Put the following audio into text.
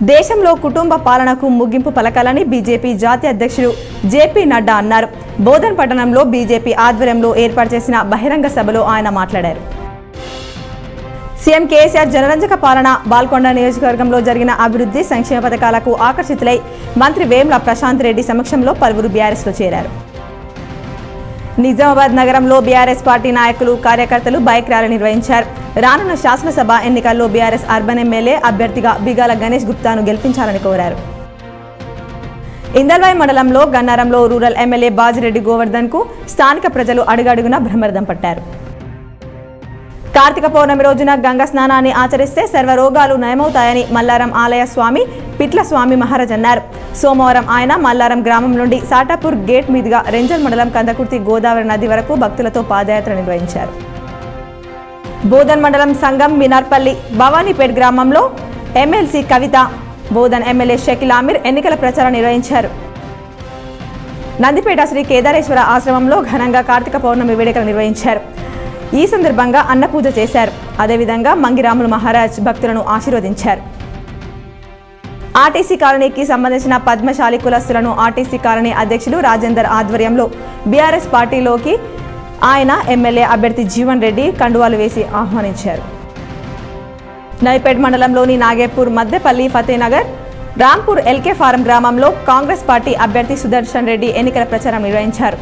దేశంలో కుటుంబ పాలనకు ముగింపు పలకాలని బీజేపీ జాతీయ అధ్యక్షుడు జేపీ నడ్డా అన్నారు. బోధన్ పట్టణంలో బీజేపీ ఆధ్వర్యంలో ఏర్పాటు చేసిన బహిరంగ సభలో ఆయన మాట్లాడారు. సీఎం కేసీఆర్ జనరంజక పాలన, బాల్కొండ నియోజకవర్గంలో జరిగిన అభివృద్ధి సంక్షేమ పథకాలకు ఆకర్షితులై మంత్రి వేముల ప్రశాంత్ రెడ్డి సమక్షంలో పలువురు బీఆర్ఎస్లో చేరారు. నిజామాబాద్ నగరంలో బీఆర్ఎస్ పార్టీ నాయకులు, కార్యకర్తలు బైక్ ర్యాలీ నిర్వహించారు. రానున్న శాసనసభ ఎన్నికల్లో బీఆర్ఎస్ అర్బన్ ఎమ్మెల్యే అభ్యర్థిగా బిగాల గణేష్ గుప్తాను గెలిపించాలని కోరారు. ఇందల్వాయి మండలంలో గన్నారంలో రూరల్ ఎమ్మెల్యే బాజిరెడ్డి గోవర్ధన్ కు స్థానిక ప్రజలు అడుగడుగునా బ్రహ్మరథం పట్టారు. కార్తీక పౌర్ణమి రోజున గంగా స్నానాన్ని ఆచరిస్తే సర్వరోగాలు నయమవుతాయని మల్లారం ఆలయ స్వామి పిట్ల స్వామి మహారాజ్ అన్నారు. సోమవారం ఆయన మల్లారం గ్రామం నుండి సాటాపూర్ గేట్ మీదుగా రెంజల్ మండలం కందకుర్తి గోదావరి నది వరకు భక్తులతో పాదయాత్ర నిర్వహించారు. బోధన్ మండలం సంగం మినార్పల్లి భవానీపేట్ గ్రామంలో ఎమ్మెల్సీ కవిత, బోధన్ ఎమ్మెల్యే షకీల్ ఆమీర్ ఎన్నికల ప్రచారం నిర్వహించారు. నందిపేట శ్రీ కేదారేశ్వర ఆశ్రమంలో ఘనంగా కార్తీక పౌర్ణమి వేడుకలు నిర్వహించారు. ఈ సందర్భంగా అన్నపూజ చేశారు. అదేవిధంగా మంగిరాముల మహారాజ్ భక్తులను ఆశీర్వదించారు. ఆర్టీసీ కాలనీకి సంబంధించిన పద్మశాలి కులస్తులను ఆర్టీసీ కాలనీ అధ్యక్షులు రాజేందర్ ఆధ్వర్యంలో బీఆర్ఎస్ పార్టీలోకి ఆయన ఎమ్మెల్యే అభ్యర్థి జీవన్ రెడ్డి కండువాలు వేసి ఆహ్వానించారు. నైపేట్ మండలంలోని నాగేపూర్, మద్దెపల్లి, ఫతేనగర్, రాంపూర్, ఎల్కే ఫారం గ్రామంలో కాంగ్రెస్ పార్టీ అభ్యర్థి సుదర్శన్ రెడ్డి ఎన్నికల ప్రచారం నిర్వహించారు.